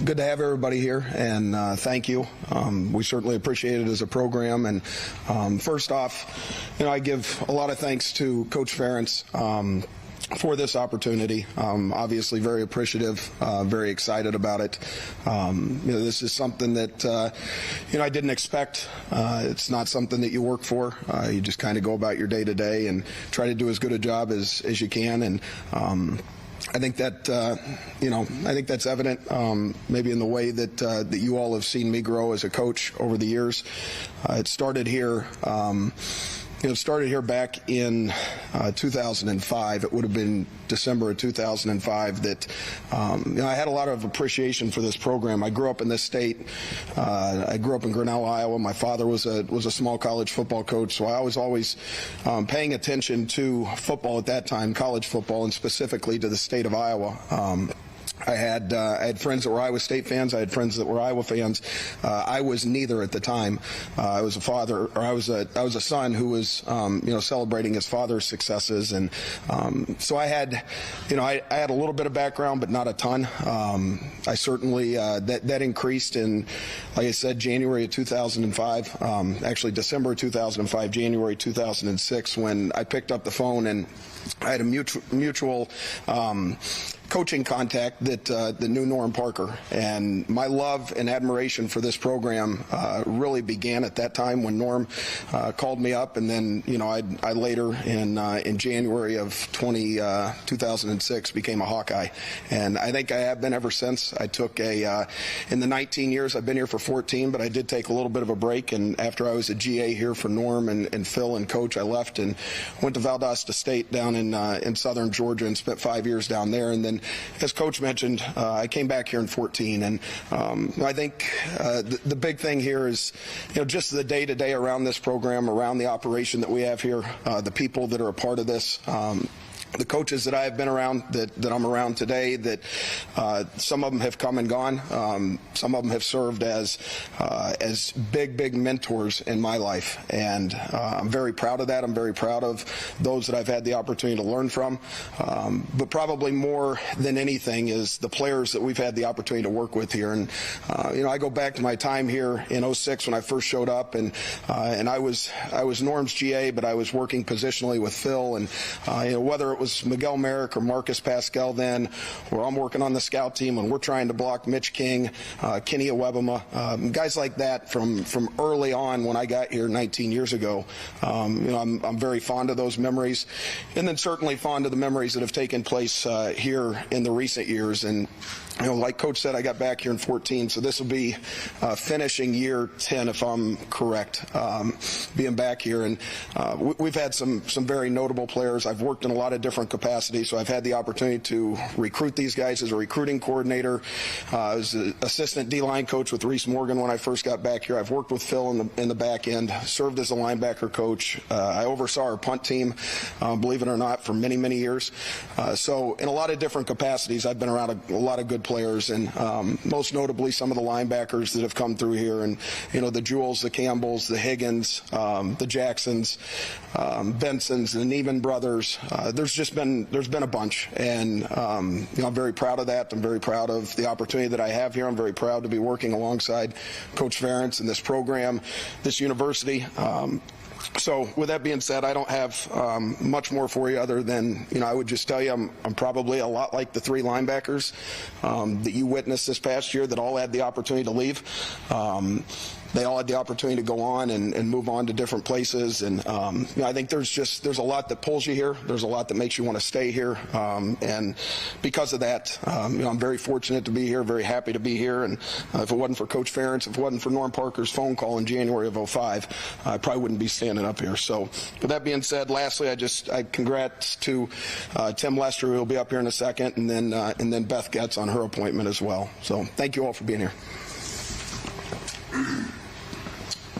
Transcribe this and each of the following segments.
Good to have everybody here, and thank you. We certainly appreciate it as a program. And first off, I give a lot of thanks to Coach Ferentz for this opportunity. Obviously very appreciative, very excited about it. This is something that I didn't expect. It's not something that you work for. You just kind of go about your day to day and try to do as good a job as you can. And I think that I think that's evident maybe in the way that you all have seen me grow as a coach over the years. It started here. Started here back in 2005. It would have been December of 2005 that I had a lot of appreciation for this program. I grew up in this state. I grew up in Grinnell, Iowa. My father was a small college football coach, so I was always paying attention to football at that time, college football, and specifically to the state of Iowa. I had friends that were Iowa State fans. I had friends that were Iowa fans. I was neither at the time. I was a father, or I was a son who was celebrating his father's successes, and so I had a little bit of background, but not a ton. I certainly that increased in, like I said, January of 2005. Actually, December of 2005, January 2006, when I picked up the phone and I had a mutual coaching contact that knew Norm Parker, and my love and admiration for this program really began at that time when Norm called me up, and then I later in January of 2006 became a Hawkeye, and I think I have been ever since. I took in the 19 years I've been here for 14, but I did take a little bit of a break, and after I was a GA here for Norm and Phil and Coach, I left and went to Valdosta State down in southern Georgia and spent 5 years down there, and then as Coach mentioned, I came back here in 14, and I think the big thing here is just the day-to-day around this program, around the operation that we have here, the people that are a part of this. The coaches that I have been around, that I'm around today, that some of them have come and gone. Some of them have served as big mentors in my life, and I'm very proud of that. I'm very proud of those that I've had the opportunity to learn from. But probably more than anything is the players that we've had the opportunity to work with here. And I go back to my time here in 06 when I first showed up, and I was Norm's GA, but I was working positionally with Phil, and whether it was Miguel Merrick or Marcus Pascal then, or I'm working on the scout team and we're trying to block Mitch King, Kenny Awebama, guys like that from early on when I got here 19 years ago. I'm very fond of those memories, and then certainly fond of the memories that have taken place here in the recent years. And like Coach said, I got back here in 14, so this will be finishing year 10 if I'm correct, being back here. And we've had some very notable players. I've worked in a lot of different capacities, so I've had the opportunity to recruit these guys as a recruiting coordinator. I was an assistant D-line coach with Reese Morgan when I first got back here. I've worked with Phil in the back end, served as a linebacker coach. I oversaw our punt team, believe it or not, for many years. So in a lot of different capacities, I've been around a lot of good players, and most notably some of the linebackers that have come through here, and the Jewels, the Campbells, the Higgins, the Jacksons, Bensons, the Neiman brothers. There's been a bunch, and I'm very proud of that. I'm very proud of the opportunity that I have here. I'm very proud to be working alongside Coach Ferentz and this program, this university. So with that being said, I don't have much more for you other than, I would just tell you I'm probably a lot like the three linebackers that you witnessed this past year that all had the opportunity to leave. They all had the opportunity to go on and move on to different places. And I think there's a lot that pulls you here. There's a lot that makes you want to stay here. And because of that, I'm very fortunate to be here, very happy to be here. And if it wasn't for Coach Ferentz, if it wasn't for Norm Parker's phone call in January of 05, I probably wouldn't be standing up here. So with that being said, lastly, I congrats to Tim Lester, who will be up here in a second, and then Beth Getz on her appointment as well. So thank you all for being here.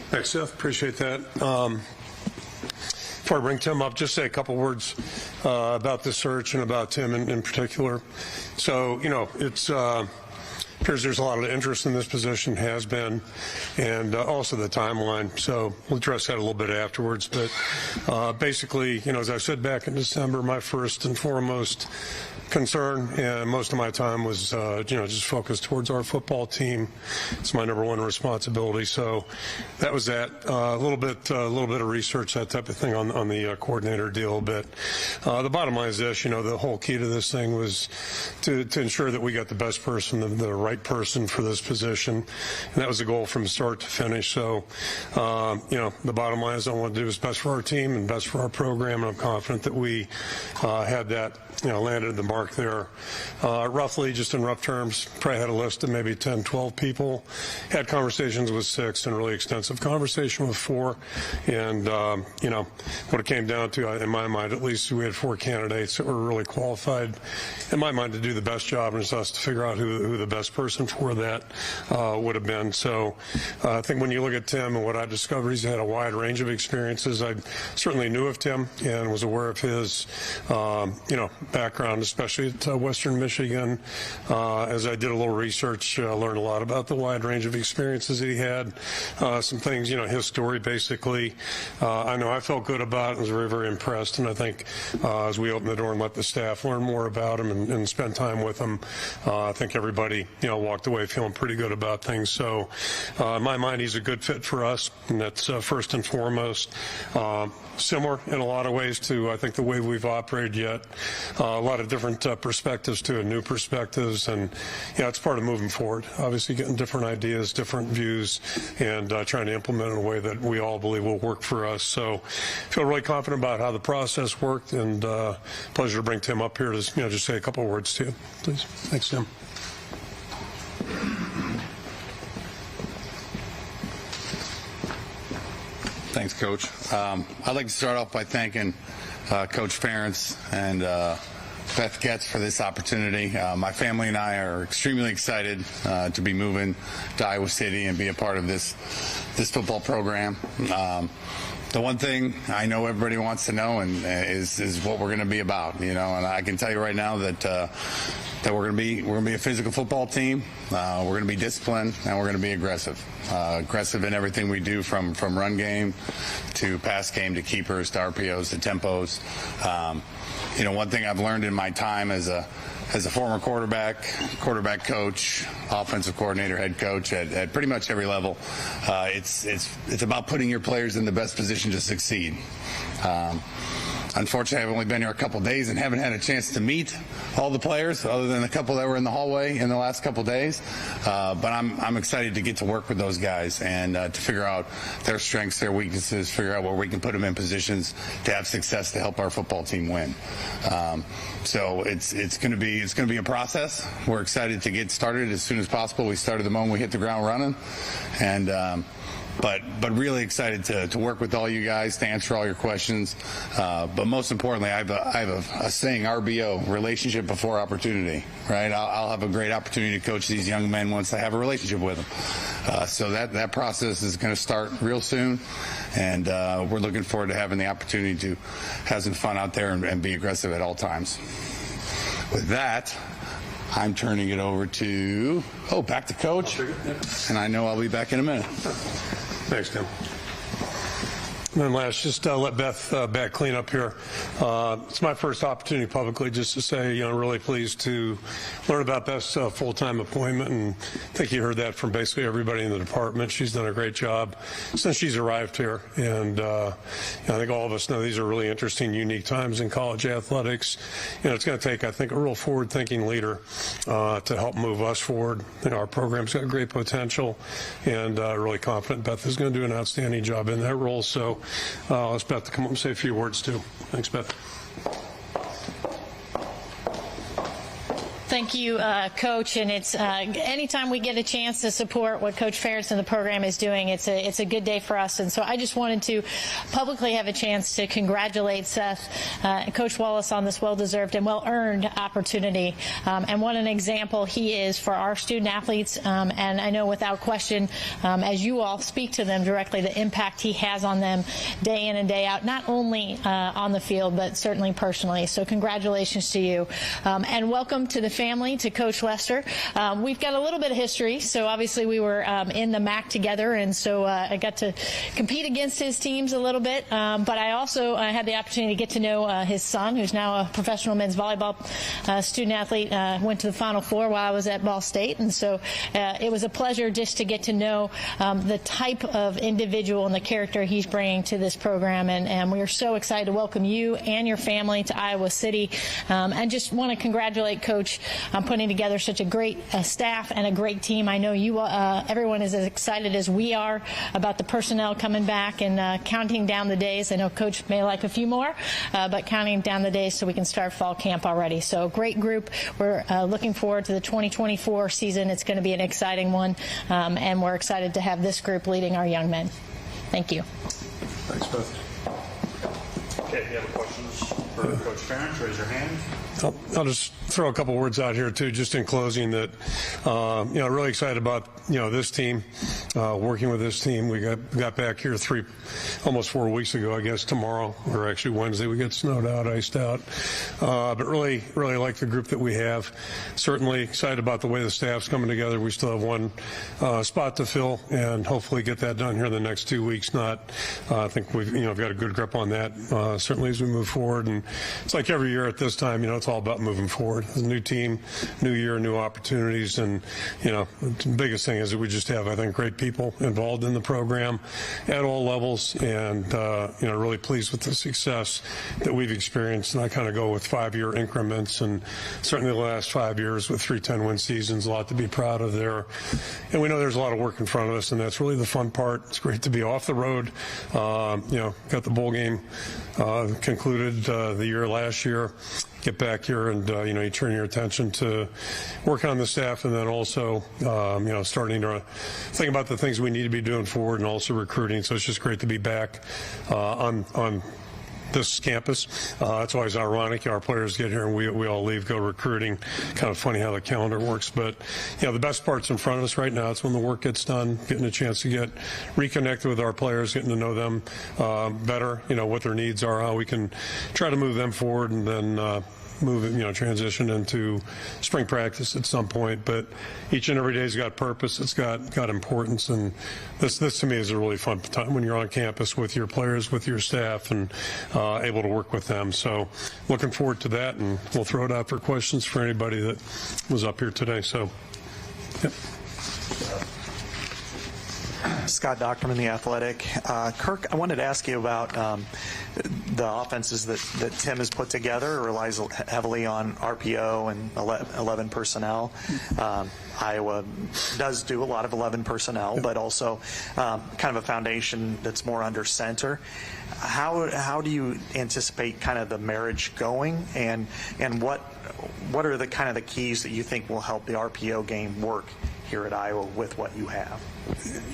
Thanks, Seth. Appreciate that. Before I bring Tim up, just say a couple words about the search and about Tim in particular. So, it's if appears there's a lot of interest in this position, has been, and also the timeline. So we'll address that a little bit afterwards. But basically, as I said back in December, my first and foremost concern and most of my time was just focused towards our football team. It's my number one responsibility. So that was that. A little bit of research, that type of thing on the coordinator deal. But the bottom line is this: the whole key to this thing was to ensure that we got the best person, the right person for this position, and that was the goal from start to finish. So the bottom line is I want to do what's best for our team and best for our program, and I'm confident that we had that landed the mark there. Roughly, just in rough terms, probably had a list of maybe 10, 12 people. Had conversations with 6 and really extensive conversation with 4. And, what it came down to, in my mind at least, we had 4 candidates that were really qualified, in my mind, to do the best job, and it's us to figure out who the best person for that would have been. So I think when you look at Tim and what I discovered, he's had a wide range of experiences. I certainly knew of Tim and was aware of his, background, especially at Western Michigan. As I did a little research, learned a lot about the wide range of experiences that he had. Some things, his story basically, I know I felt good about and was very, very impressed. And I think as we opened the door and let the staff learn more about him and spend time with him, I think everybody, walked away feeling pretty good about things. So in my mind, he's a good fit for us, and that's first and foremost. Similar in a lot of ways to, I think, the way we've operated yet. A lot of different perspectives to it, new perspectives, and it's part of moving forward. Obviously getting different ideas, different views, and trying to implement in a way that we all believe will work for us. So feel really confident about how the process worked, and pleasure to bring Tim up here to just say a couple of words to you, please. Thanks, Tim. Thanks, Coach. I'd like to start off by thanking Coach Ferentz and Beth Getz for this opportunity. My family and I are extremely excited to be moving to Iowa City and be a part of this football program. The one thing I know everybody wants to know is what we're going to be about, and I can tell you right now that we're going to be a physical football team. We're going to be disciplined, and we're going to be aggressive. Aggressive in everything we do, from run game to pass game to keepers to RPOs to tempos. One thing I've learned in my time as a former quarterback coach, offensive coordinator, head coach at pretty much every level, it's about putting your players in the best position to succeed. Unfortunately, I've only been here a couple days and haven't had a chance to meet all the players, other than a couple that were in the hallway in the last couple days. But I'm excited to get to work with those guys and to figure out their strengths, their weaknesses, figure out where we can put them in positions to have success to help our football team win. So it's going to be a process. We're excited to get started as soon as possible. We started the moment we hit the ground running, and but really excited to work with all you guys, to answer all your questions. But most importantly, I have a saying, RBO, relationship before opportunity, right? I'll have a great opportunity to coach these young men once I have a relationship with them. So that process is going to start real soon, and we're looking forward to having the opportunity to have some fun out there and be aggressive at all times. With that, I'm turning it over to, back to Coach, and I know I'll be back in a minute. Thanks, Tim. And then last, just let Beth back clean up here. It's my first opportunity publicly just to say, really pleased to learn about Beth's full-time appointment, and I think you heard that from basically everybody in the department. She's done a great job since she's arrived here, and I think all of us know these are really interesting, unique times in college athletics. It's going to take, I think, a real forward-thinking leader to help move us forward. Our program's got great potential, and really confident Beth is going to do an outstanding job in that role. So I'll ask Beth to come up and say a few words too. Thanks, Beth. Thank you, Coach. And it's anytime we get a chance to support what Coach Ferentz and the program is doing, it's a good day for us. And so I just wanted to publicly have a chance to congratulate Seth, Coach Wallace, on this well-deserved and well-earned opportunity. And what an example he is for our student athletes. And I know without question, as you all speak to them directly, the impact he has on them day in and day out, not only on the field, but certainly personally. So congratulations to you. And welcome to the family family to Coach Lester. We've got a little bit of history, so obviously we were in the MAC together, and so I got to compete against his teams a little bit. But I also had the opportunity to get to know his son, who's now a professional men's volleyball student athlete. Went to the Final Four while I was at Ball State, and so it was a pleasure just to get to know the type of individual and the character he's bringing to this program. And we are so excited to welcome you and your family to Iowa City, and just want to congratulate Coach on putting together such a great staff and a great team. I know you everyone is as excited as we are about the personnel coming back and counting down the days. I know Coach may like a few more, but counting down the days so we can start fall camp already. So great group. We're looking forward to the 2024 season. It's going to be an exciting one, and we're excited to have this group leading our young men. Thank you. Thanks, Beth. Okay, if you have questions for Coach Ferentz, raise your hand. I'll just throw a couple words out here too, just in closing, that really excited about this team, working with this team. We got back here almost 4 weeks ago, I guess tomorrow, or actually Wednesday. We get snowed out, iced out, but really like the group that we have. Certainly excited about the way the staff's coming together. We still have one spot to fill, and hopefully get that done here in the next 2 weeks. I think we've got a good grip on that. Certainly as we move forward, and it's like every year at this time, it's all about moving forward. It's a new team, new year, new opportunities, and the biggest thing is that we just have, I think, great people involved in the program at all levels, and really pleased with the success that we've experienced. And I kind of go with 5-year increments, and certainly the last 5 years with 3 10-win seasons, a lot to be proud of there. And we know there's a lot of work in front of us, and that's really the fun part. It's great to be off the road. Got the bowl game concluded the year last year. Get back here and, you turn your attention to working on the staff, and then also, starting to think about the things we need to be doing forward, and also recruiting. So it's just great to be back on this campus. It's always ironic. Our players get here and we all leave, go recruiting. Kind of funny how the calendar works. But, the best part's in front of us right now. It's when the work gets done, getting a chance to get reconnected with our players, getting to know them better, what their needs are, how we can try to move them forward, and then transition into spring practice at some point. But each and every day's got purpose. It's got importance, and this to me is a really fun time when you're on campus with your players, with your staff, and able to work with them. So looking forward to that, and we'll throw it out for questions for anybody that was up here today. So, yep. Scott Dochterman, The Athletic. Kirk, I wanted to ask you about the offenses that Tim has put together. It relies heavily on RPO and 11 personnel. Iowa does do a lot of 11 personnel, but also kind of a foundation that's more under center. How do you anticipate kind of the marriage going, and what are the kind of the keys that you think will help the RPO game work here at Iowa with what you have?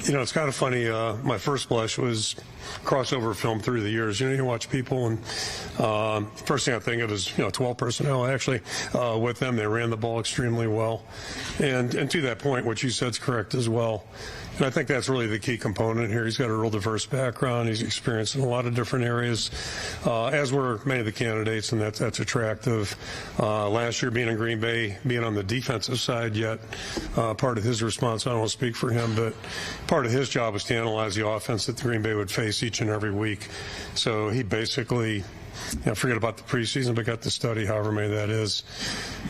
It's kind of funny. My first blush was crossover film through the years. You watch people, and first thing I think of is 12 personnel. Actually, with them, they ran the ball extremely well, and to that point, what you said is correct as well. And I think that's really the key component here. He's got a real diverse background. He's experienced in a lot of different areas, as were many of the candidates, and that's attractive. Last year, being in Green Bay, being on the defensive side, yet part of his response, I don't want to speak for him, but part of his job was to analyze the offense that the Green Bay would face each and every week. So he basically, forget about the preseason, but got to study however many that is.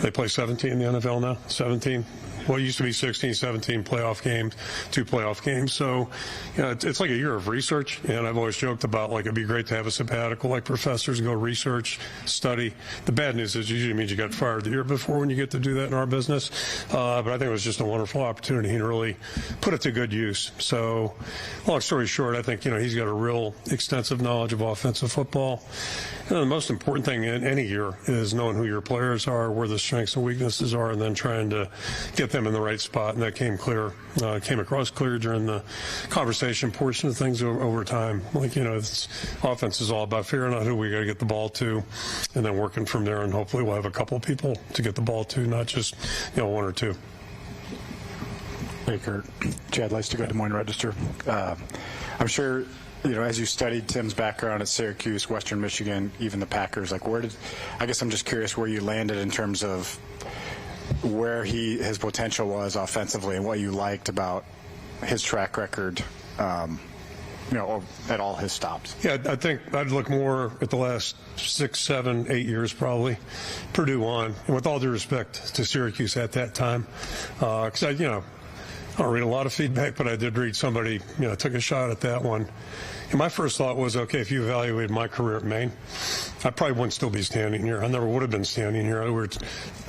They play 17 in the NFL now, 17. Well, it used to be 16, 17 playoff games, 2 playoff games. So, it's like a year of research. And I've always joked about, it'd be great to have a sabbatical, like professors go research, study. The bad news is it usually means you got fired the year before when you get to do that in our business. But I think it was just a wonderful opportunity to really put it to good use. So, long story short, I think, he's got a real extensive knowledge of offensive football. And the most important thing in any year is knowing who your players are, where the strengths and weaknesses are, and then trying to get them in the right spot. And that came across clear during the conversation portion of things over time. Offense is all about figuring out who we got to get the ball to, and then working from there. And hopefully we'll have a couple people to get the ball to, not just one or two. Hey, Kurt. Chad Leicester, Des Moines Register. I'm sure, as you studied Tim's background at Syracuse, Western Michigan, even the Packers, I guess I'm just curious where you landed in terms of where his potential was offensively and what you liked about his track record, at all his stops. Yeah, I think I'd look more at the last 6, 7, 8 years probably, Purdue on, and with all due respect to Syracuse at that time, because I don't read a lot of feedback, but I did read somebody, took a shot at that one. And my first thought was, okay, if you evaluated my career at Maine, I probably wouldn't still be standing here. I never would have been standing here. I was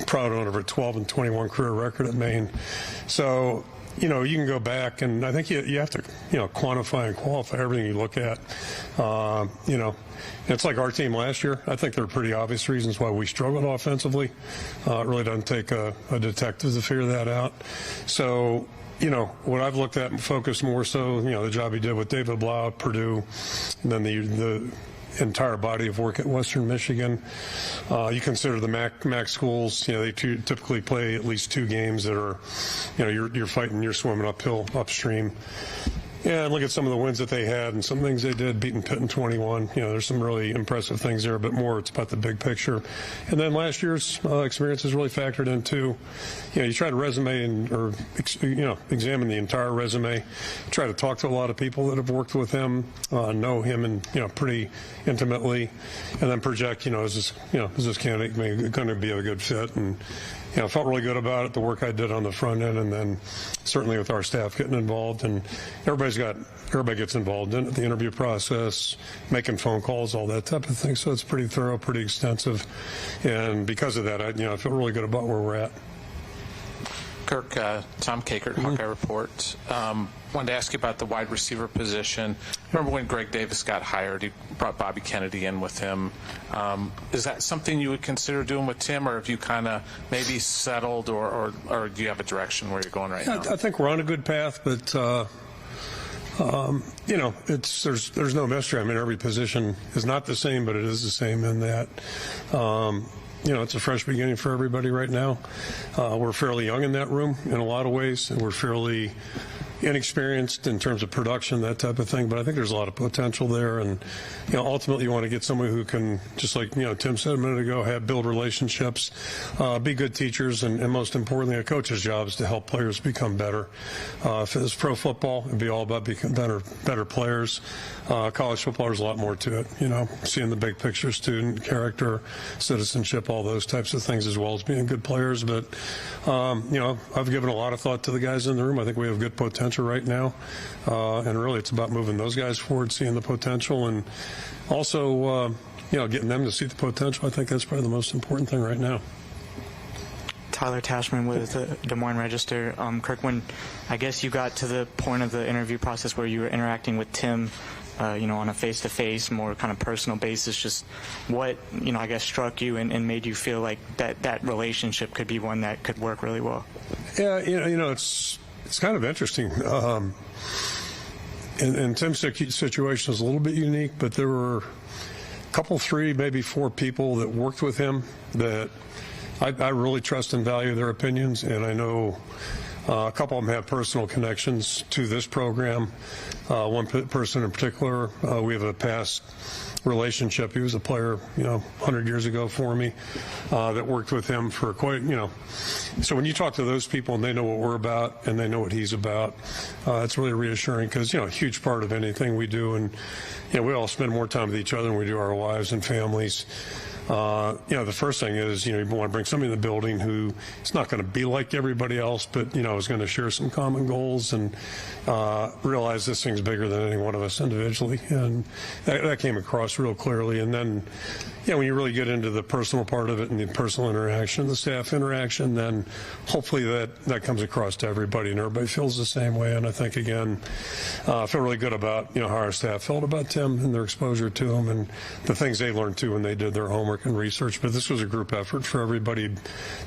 proud owner of a 12-21 career record at Maine. So, you can go back, and I think you have to, quantify and qualify everything you look at. It's like our team last year. I think there are pretty obvious reasons why we struggled offensively. It really doesn't take a detective to figure that out. So, what I've looked at and focused more so, the job he did with David Blau at Purdue, and then the entire body of work at Western Michigan. You consider the MAC schools, they typically play at least 2 games that are, you're fighting, you're swimming upstream. Yeah, and look at some of the wins that they had and some things they did, beating Pitt in 21. There's some really impressive things there, but more it's about the big picture. And then last year's experience is really factored in too. You try to examine the entire resume, try to talk to a lot of people that have worked with him, know him and pretty intimately, and then project, is this candidate going to be a good fit? And I felt really good about it, the work I did on the front end, and then certainly with our staff getting involved, and everybody gets involved in it, the interview process, making phone calls, all that type of thing. So it's pretty thorough, pretty extensive, and because of that, I feel really good about where we're at. Kirk, Tom Kakert, Hawkeye Report. Wanted to ask you about the wide receiver position. Remember when Greg Davis got hired, he brought Bobby Kennedy in with him. Is that something you would consider doing with Tim, or have you kind of maybe settled, or do you have a direction where you're going right now? I think we're on a good path, but there's no mystery. I mean, every position is not the same, but it is the same in that it's a fresh beginning for everybody right now. We're fairly young in that room in a lot of ways, and we're fairly inexperienced in terms of production, that type of thing, but I think there's a lot of potential there, and ultimately you want to get somebody who can, just like Tim said a minute ago, build relationships, be good teachers, and most importantly, a coach's job is to help players become better. If it's pro football, it'd be all about becoming better players. College football, there's a lot more to it, seeing the big picture, student character, citizenship, all those types of things, as well as being good players. But I've given a lot of thought to the guys in the room. I think we have good potential right now, and really it's about moving those guys forward, seeing the potential, and also getting them to see the potential. I think that's probably the most important thing right now. Tyler Tashman with the Des Moines Register. Kirk, when I guess you got to the point of the interview process where you were interacting with Tim, on a face-to-face, more kind of personal basis, just what, I guess struck you and made you feel like that relationship could be one that could work really well? Yeah, it's kind of interesting. And Tim's situation is a little bit unique, but there were a couple, 3, maybe 4 people that worked with him that I really trust and value their opinions, and I know a couple of them have personal connections to this program. One person in particular, we have a past relationship. He was a player, 100 years ago for me, that worked with him for quite, So when you talk to those people and they know what we're about and they know what he's about, it's really reassuring because, a huge part of anything we do, and, we all spend more time with each other than we do our wives and families. The first thing is, you want to bring somebody in the building who is not going to be like everybody else, but, is going to share some common goals and realize this thing's bigger than any one of us individually. And that came across real clearly. And then, when you really get into the personal part of it and the personal interaction, the staff interaction, then hopefully that comes across to everybody and everybody feels the same way. And I think, again, I feel really good about, how our staff felt about Tim and their exposure to him and the things they learned too when they did their homework and research. But this was a group effort for everybody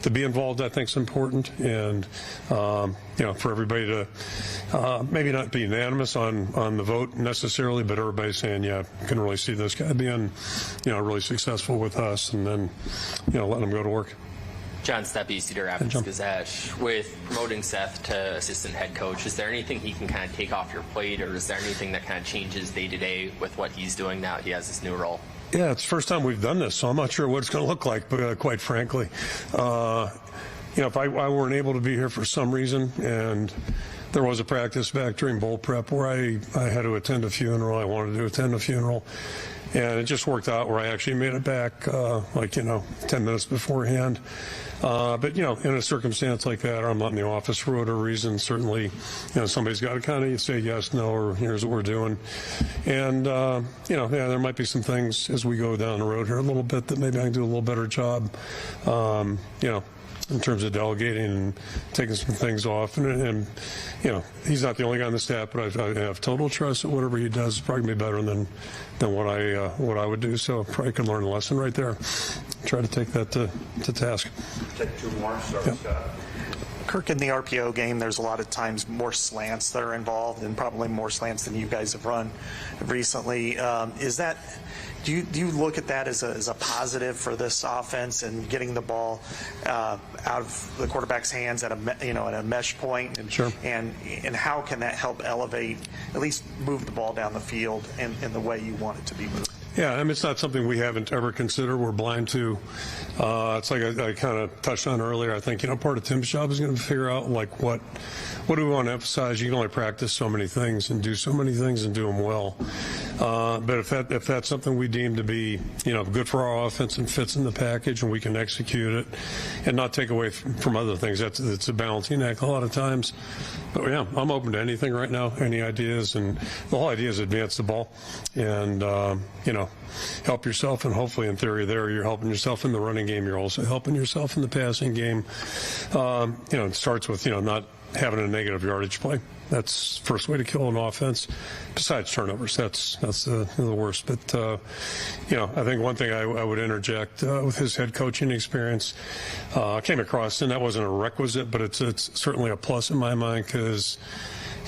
to be involved. I think is important, and for everybody to maybe not be unanimous on the vote necessarily, but everybody saying, yeah, I can really see this guy being, really successful with us, and then, letting him go to work. John Steppe, Cedar Rapids Gazette. With promoting Seth to assistant head coach, is there anything he can kind of take off your plate, or is there anything that kind of changes day to day with what he's doing now that he has this new role? Yeah, it's the first time we've done this, so I'm not sure what it's going to look like, quite frankly. if I weren't able to be here for some reason, and there was a practice back during bowl prep where I had to attend a funeral, I wanted to attend a funeral, and it just worked out where I actually made it back 10 minutes beforehand. But in a circumstance like that, I'm not in the office for whatever reason, certainly somebody's got to kind of say yes, no, or here's what we're doing. And there might be some things as we go down the road here a little bit that maybe I can do a little better job in terms of delegating and taking some things off. And he's not the only guy on the staff, but I have total trust that whatever he does is probably better than what I would do. So probably can learn a lesson right there. Try to take that to task. Take two more. Start with Scott. Kirk, in the RPO game, there's a lot of times more slants that are involved, and probably more slants than you guys have run recently. Do you look at that as a positive for this offense and getting the ball out of the quarterback's hands at a mesh point? And, sure. And how can that help elevate, at least move the ball down the field in the way you want it to be moved? Yeah, I mean, it's not something we haven't ever considered. We're blind to. It's like I kind of touched on earlier. I think, part of Tim's job is going to figure out, like, what do we want to emphasize? You can only practice so many things and do so many things and do them well. But if that's something we deem to be, good for our offense and fits in the package and we can execute it and not take away from other things, it's a balancing act a lot of times. But, yeah, I'm open to anything right now, any ideas. And the whole idea is advance the ball and, help yourself, and hopefully in theory there you're helping yourself in the running game. You're also helping yourself in the passing game. It starts with, not having a negative yardage play. That's the first way to kill an offense. Besides turnovers, that's the worst. But, I think one thing I would interject with his head coaching experience came across, and that wasn't a requisite, but it's certainly a plus in my mind because,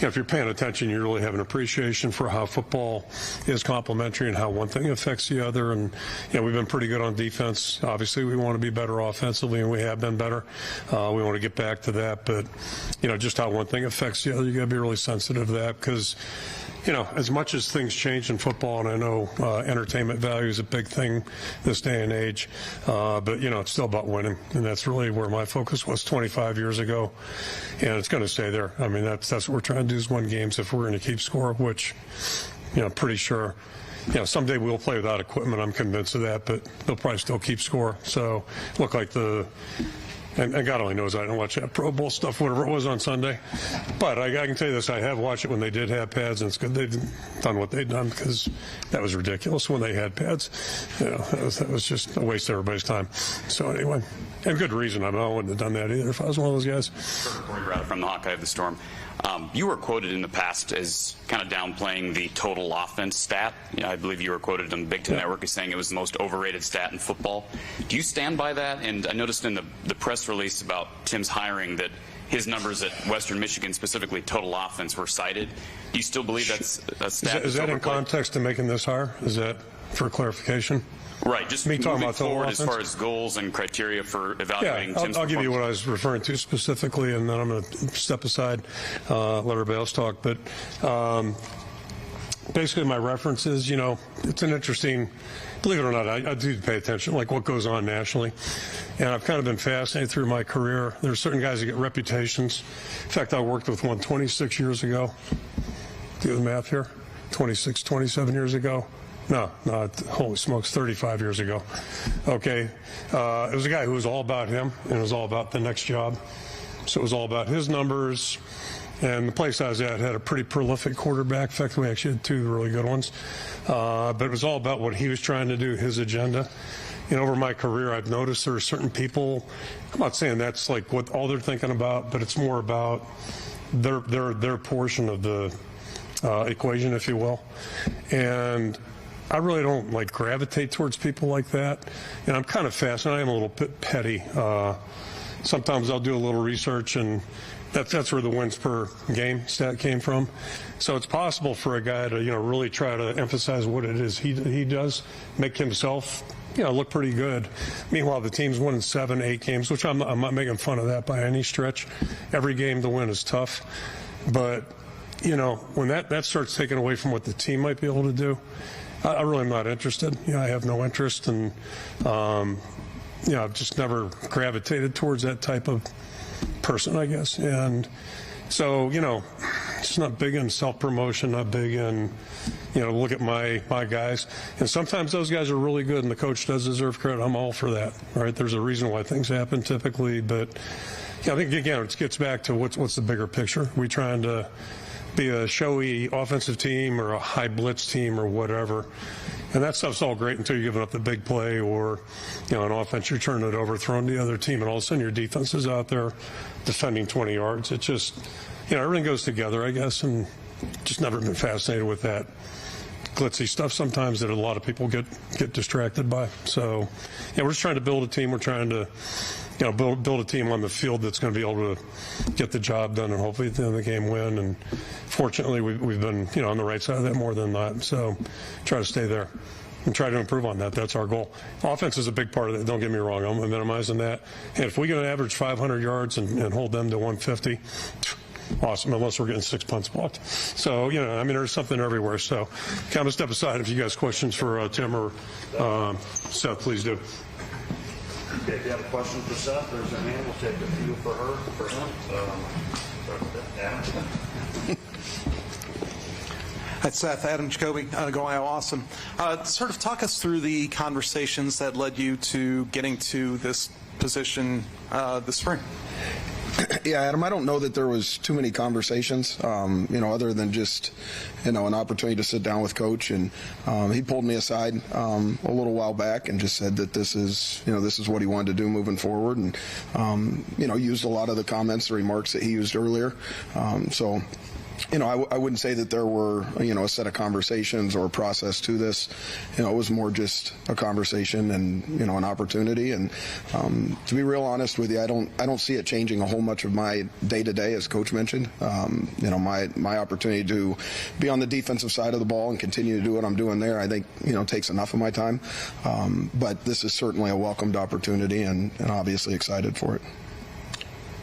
if you're paying attention, you really have an appreciation for how football is complementary and how one thing affects the other. And, we've been pretty good on defense. Obviously, we want to be better offensively, and we have been better. We want to get back to that. But, just how one thing affects the other, you got to be really sensitive to that because, as much as things change in football, and I know entertainment value is a big thing this day and age, but, it's still about winning. And that's really where my focus was 25 years ago. And it's going to stay there. I mean, that's what we're trying to do is win games if we're going to keep score, which, pretty sure, someday we'll play without equipment. I'm convinced of that, but they'll probably still keep score. So look like and God only knows I didn't watch that Pro Bowl stuff, whatever it was on Sunday. But I can tell you this, I have watched it when they did have pads, and it's good they've done what they've done because that was ridiculous when they had pads. That was just a waste of everybody's time. So anyway, and good reason. I wouldn't have done that either if I was one of those guys. Corey Browder from the Hawkeye of the Storm. You were quoted in the past as kind of downplaying the total offense stat. I believe you were quoted on the Big Ten Network as saying it was the most overrated stat in football. Do you stand by that? And I noticed in the press release about Tim's hiring that his numbers at Western Michigan, specifically total offense, were cited. Do you still believe that's a stat? Is that in context to making this hire? Is that for clarification? Right, just me talking about forward as far as goals and criteria for evaluating Tim's I'll give you what I was referring to specifically, and then I'm going to step aside, let everybody else talk. But basically my reference is, it's an interesting, believe it or not, I do pay attention, like what goes on nationally. And I've kind of been fascinated through my career. There's certain guys that get reputations. In fact, I worked with one 26 years ago. Do the math here. 26, 27 years ago. No, holy smokes, 35 years ago. Okay. It was a guy who was all about him, and it was all about the next job. So it was all about his numbers. And the place I was at had a pretty prolific quarterback. In fact, we actually had two really good ones. But it was all about what he was trying to do, his agenda. Over my career, I've noticed there are certain people, I'm not saying that's like what all they're thinking about, but it's more about their portion of the equation, if you will. And I really don't gravitate towards people like that. And I'm kind of fascinated. I am a little bit petty. Sometimes I'll do a little research, and that's where the wins per game stat came from. So it's possible for a guy to, really try to emphasize what it is he does, make himself, look pretty good. Meanwhile, the team's winning 7, 8 games, which I'm not making fun of that by any stretch. Every game to win is tough. But, when that starts taking away from what the team might be able to do, I really am not interested. I have no interest in, I've just never gravitated towards that type of person, I guess. And so, just not big in self-promotion, not big in, look at my guys. And sometimes those guys are really good, and the coach does deserve credit. I'm all for that, right? There's a reason why things happen typically. But, I think, again, it gets back to what's the bigger picture. Are we trying to be a showy offensive team or a high blitz team or whatever? And that stuff's all great until you're giving up the big play or, an offense, you're turning it over, throwing to the other team, and all of a sudden your defense is out there defending 20 yards. It just, everything goes together, I guess, and just never been fascinated with that glitzy stuff sometimes that a lot of people get distracted by. So, we're just trying to build a team. We're trying to, build a team on the field that's going to be able to get the job done and hopefully at the end of the game win. And fortunately, we've been, on the right side of that more than not. So try to stay there and try to improve on that. That's our goal. Offense is a big part of it. Don't get me wrong. I'm minimizing that. And if we can average 500 yards and hold them to 150, awesome, unless we're getting 6 punts blocked. So, there's something everywhere. So kind of step aside. If you guys questions for Tim or Seth, please do. Okay, if you have a question for Seth, there's a hand. We'll take a few for her, for him. That's Seth, Adam Jacoby, Go Iowa Awesome. Sort of talk us through the conversations that led you to getting to this position this spring. Yeah, Adam, I don't know that there was too many conversations, other than just, an opportunity to sit down with Coach. And he pulled me aside a little while back and just said that this is what he wanted to do moving forward. And, used a lot of the comments, the remarks that he used earlier. I wouldn't say that there were, a set of conversations or a process to this. It was more just a conversation and, an opportunity. And to be real honest with you, I don't see it changing a whole much of my day-to-day, as Coach mentioned. My opportunity to be on the defensive side of the ball and continue to do what I'm doing there, I think, takes enough of my time. But this is certainly a welcomed opportunity and obviously excited for it.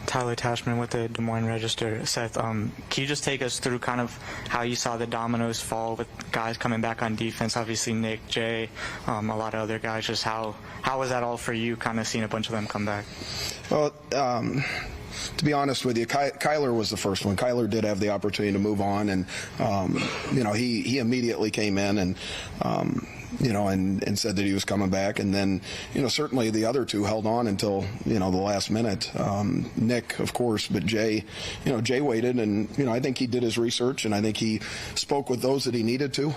Tyler Tashman with the Des Moines Register. Seth, can you just take us through kind of how you saw the dominoes fall with guys coming back on defense? Obviously Nick, Jay, a lot of other guys. Just how was that all for you, kind of seeing a bunch of them come back? Well, to be honest with you, Kyler was the first one. Kyler did have the opportunity to move on, and he immediately came in and and said that he was coming back. And then, certainly the other two held on until, the last minute. Nick, of course, but Jay, Jay waited, and, I think he did his research, and I think he spoke with those that he needed to,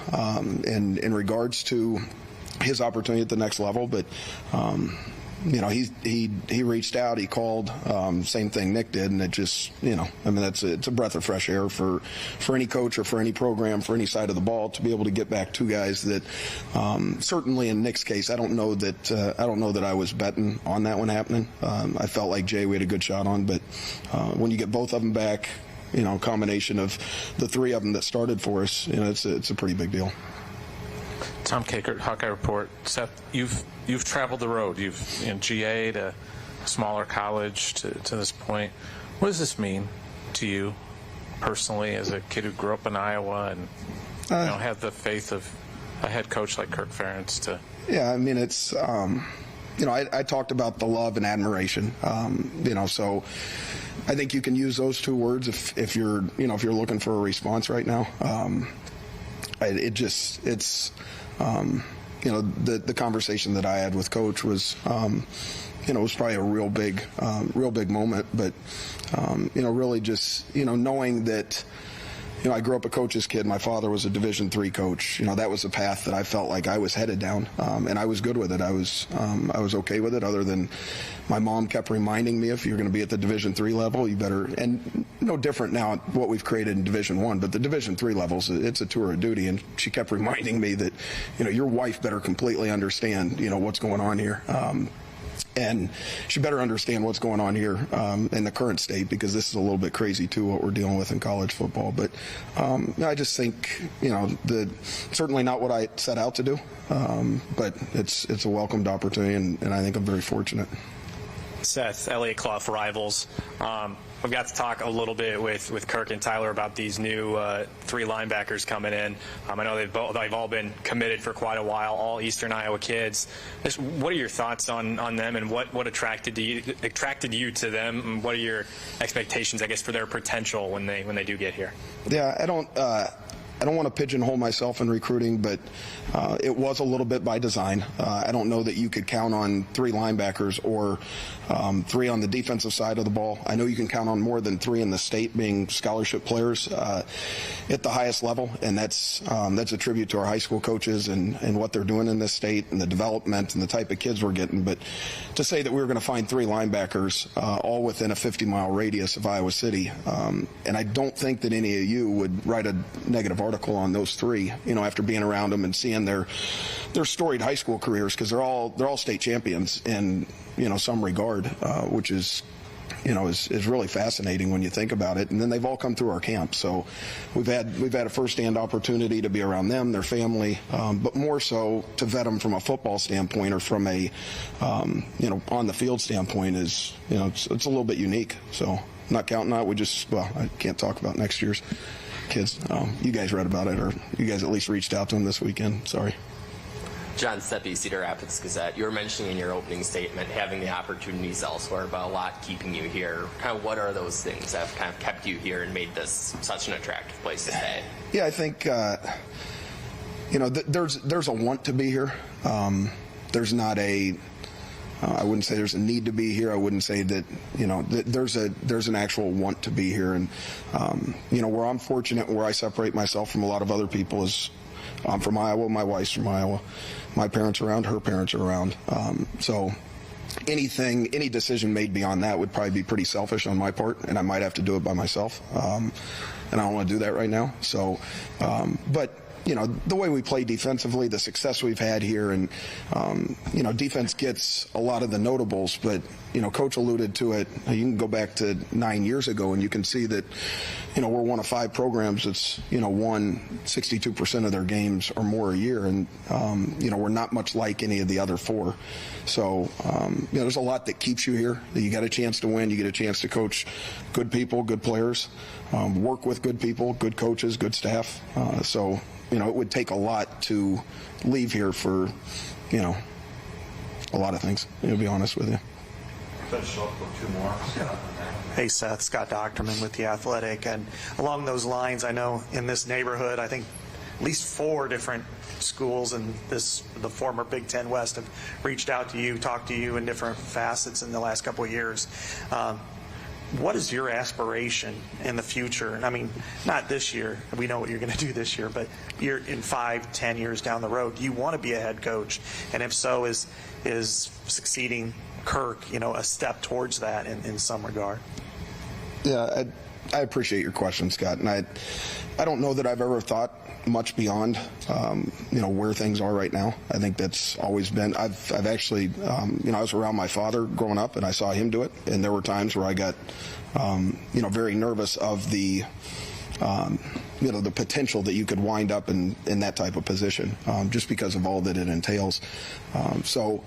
in regards to his opportunity at the next level. But, he reached out, he called, same thing Nick did, and it just, it's a breath of fresh air for any coach or for any program, for any side of the ball, to be able to get back two guys that, certainly in Nick's case, I don't know that I was betting on that one happening. I felt like Jay, we had a good shot on, but when you get both of them back, a combination of the three of them that started for us, it's a pretty big deal. Tom Kakert, Hawkeye Report. Seth, you've traveled the road. You've GA to a smaller college to this point. What does this mean to you personally as a kid who grew up in Iowa and had the faith of a head coach like Kirk Ferentz to? Yeah, it's I talked about the love and admiration. So I think you can use those two words if you're looking for a response right now. The conversation that I had with Coach was, was probably a real big moment. But, really just, knowing that, I grew up a coach's kid. My father was a Division III coach. That was a path that I felt like I was headed down, and I was good with it. I was okay with it, other than my mom kept reminding me, if you're going to be at the Division III level, you better, and no different now what we've created in Division I, but the Division III levels, it's a tour of duty, and she kept reminding me that, your wife better completely understand, what's going on here. And she better understand what's going on here in the current state, because this is a little bit crazy, too, what we're dealing with in college football. But I just think, certainly not what I set out to do, but it's a welcomed opportunity, and I think I'm very fortunate. Seth, Elliott Clough, Rivals. we've got to talk a little bit with Kirk and Tyler about these new 3 linebackers coming in. I know they've all been committed for quite a while, all Eastern Iowa kids. Just what are your thoughts on them, and what attracted you to them, and what are your expectations, I guess, for their potential when they do get here? Yeah, I don't want to pigeonhole myself in recruiting, but it was a little bit by design. I don't know that you could count on 3 linebackers or 3 on the defensive side of the ball. I know you can count on more than 3 in the state being scholarship players at the highest level, and that's a tribute to our high school coaches and what they're doing in this state and the development and the type of kids we're getting. But to say that we were going to find 3 linebackers all within a 50-mile radius of Iowa City, and I don't think that any of you would write a negative article on those 3, after being around them and seeing their storied high school careers, because they're all state champions in some regard, which is really fascinating when you think about it. And then they've all come through our camp, so we've had a first-hand opportunity to be around them, their family, but more so to vet them from a football standpoint or from a on the field standpoint is it's a little bit unique. So I'm not counting on it. I can't talk about next year's kids. You guys read about it, or you guys at least reached out to them this weekend. Sorry. John Seppi, Cedar Rapids Gazette. You were mentioning in your opening statement having the opportunities elsewhere, but a lot keeping you here. Kind of what are those things that have kind of kept you here and made this such an attractive place to stay? Yeah, I think there's a want to be here. There's not a I wouldn't say there's a need to be here. I wouldn't say that there's an actual want to be here. And where I'm fortunate, where I separate myself from a lot of other people is I'm from Iowa. My wife's from Iowa. My parents are around. Her parents are around. So any decision made beyond that would probably be pretty selfish on my part, and I might have to do it by myself. And I don't want to do that right now. So, but the way we play defensively, the success we've had here, and defense gets a lot of the notables, but Coach alluded to it. You can go back to 9 years ago, and you can see that we're one of 5 programs that's won 62% of their games or more a year, and we're not much like any of the other 4. So there's a lot that keeps you here. You got a chance to win. You get a chance to coach good people, good players, work with good people, good coaches, good staff. So it would take a lot to leave here for a lot of things, to be honest with you. Finish up with 2 more. Hey, Seth, Scott Docterman with The Athletic. And along those lines, I know in this neighborhood, I think at least 4 different schools in the former Big Ten West have reached out to you, talked to you in different facets in the last couple of years. What is your aspiration in the future? And I mean, not this year. We know what you're going to do this year, but you're in 5-10 years down the road. Do you want to be a head coach? And if so, is succeeding Kirk, a step towards that in some regard? Yeah, I appreciate your question, Scott. And I don't know that I've ever thought much beyond, where things are right now. I think that's always been. I've actually, I was around my father growing up, and I saw him do it. And there were times where I got, very nervous of the, the potential that you could wind up in that type of position, just because of all that it entails. So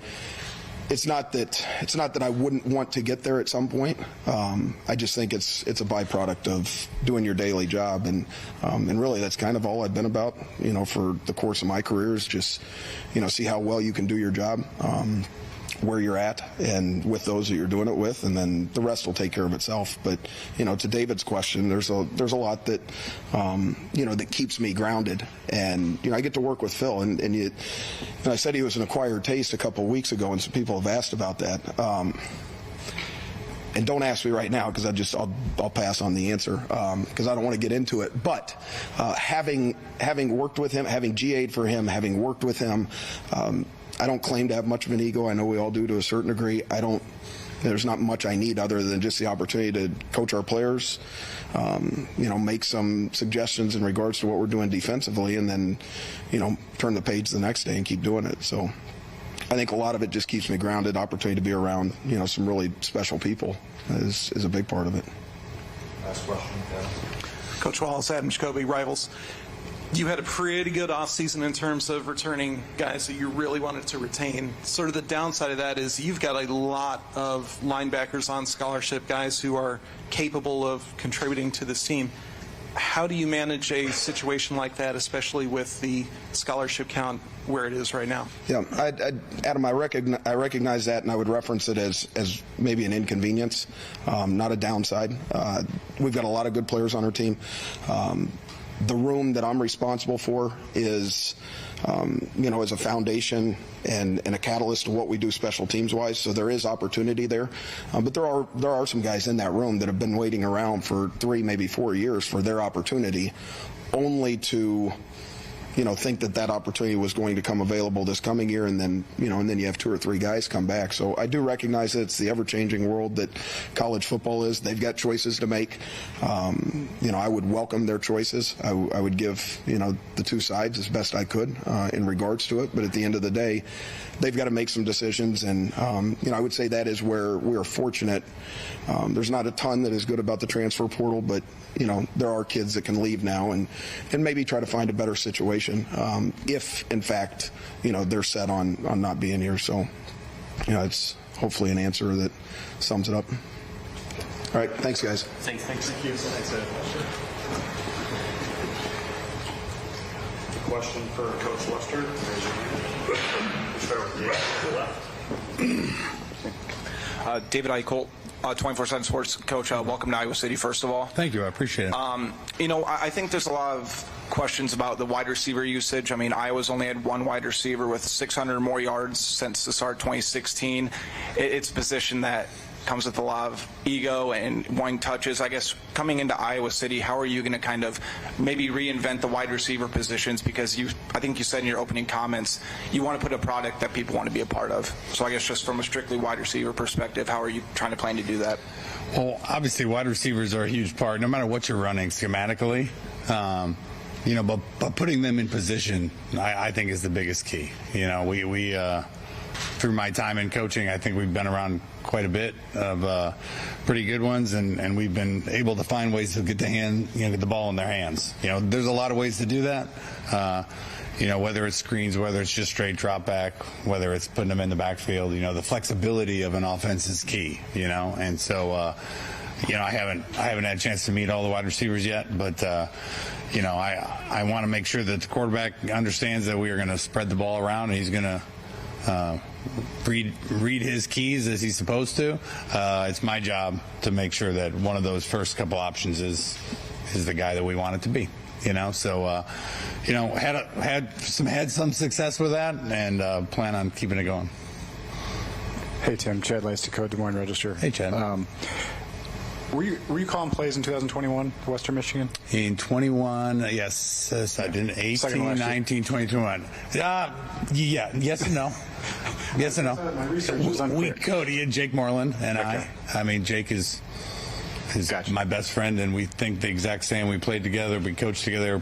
it's not that I wouldn't want to get there at some point. I just think it's a byproduct of doing your daily job, and really that's kind of all I've been about, for the course of my career, is just, see how well you can do your job, where you're at, and with those that you're doing it with, and then the rest will take care of itself. But to David's question, there's a lot that that keeps me grounded, and I get to work with Phil, and I said he was an acquired taste a couple of weeks ago, and some people have asked about that. And don't ask me right now, because I'll pass on the answer, because I don't want to get into it. But having worked with him, having GA'd for him, having worked with him, I don't claim to have much of an ego. I know we all do to a certain degree. There's not much I need other than just the opportunity to coach our players, make some suggestions in regards to what we're doing defensively, and then, turn the page the next day and keep doing it. So I think a lot of it just keeps me grounded. Opportunity to be around, some really special people is a big part of it. Last question, Kevin. Coach Wallace, Adam Jacoby, Rivals. You had a pretty good offseason in terms of returning guys that you really wanted to retain. Sort of the downside of that is you've got a lot of linebackers on scholarship, guys who are capable of contributing to this team. How do you manage a situation like that, especially with the scholarship count where it is right now? Yeah, Adam, I recognize that, and I would reference it as maybe an inconvenience, not a downside. We've got a lot of good players on our team. The room that I'm responsible for is, is a foundation and a catalyst to what we do special teams wise. So there is opportunity there, but there are some guys in that room that have been waiting around for 3, maybe 4 years for their opportunity, only to think that opportunity was going to come available this coming year, and then you have 2 or 3 guys come back. So I do recognize that it's the ever-changing world that college football is. They've got choices to make. I would welcome their choices. I would give the 2 sides as best I could in regards to it. But at the end of the day, they've got to make some decisions, and I would say that is where we are fortunate. There's not a ton that is good about the transfer portal, but there are kids that can leave now and maybe try to find a better situation if in fact they're set on not being here. So it's hopefully an answer that sums it up. All right, thanks guys. Thank you. Question for Coach Lester. Raise your hand. We'll start with you. Left. David Eichholt, 24/7 Sports. Coach, welcome to Iowa City, first of all. Thank you. I appreciate it. I think there's a lot of questions about the wide receiver usage. I mean, Iowa's only had 1 wide receiver with 600 more yards since the start of 2016. It's a position that comes with a lot of ego and wanting touches. I guess coming into Iowa City, how are you going to kind of maybe reinvent the wide receiver positions? Because I think you said in your opening comments, you want to put a product that people want to be a part of. So I guess just from a strictly wide receiver perspective, how are you trying to plan to do that? Well, obviously wide receivers are a huge part, no matter what you're running schematically. But putting them in position, I think is the biggest key. We through my time in coaching, I think we've been around quite a bit of pretty good ones, and we've been able to find ways to get the ball in their hands. There's a lot of ways to do that. Whether it's screens, whether it's just straight drop back, whether it's putting them in the backfield. The flexibility of an offense is key. And so I haven't had a chance to meet all the wide receivers yet, but I want to make sure that the quarterback understands that we are going to spread the ball around, and he's going to read his keys as he's supposed to. It's my job to make sure that one of those first couple options is the guy that we want it to be. So had some success with that, and plan on keeping it going. Hey Tim, Chad Leistikow, Des Moines Register. Hey Chad. Were you calling plays in 2021 for Western Michigan? In 21, yes. I did 18, 19, 2021. Yeah, yes and no. Yes and no. My research was unclear. Cody and Jake Moreland and okay. I mean, Jake is gotcha. My best friend, and we think the exact same. We played together. We coached together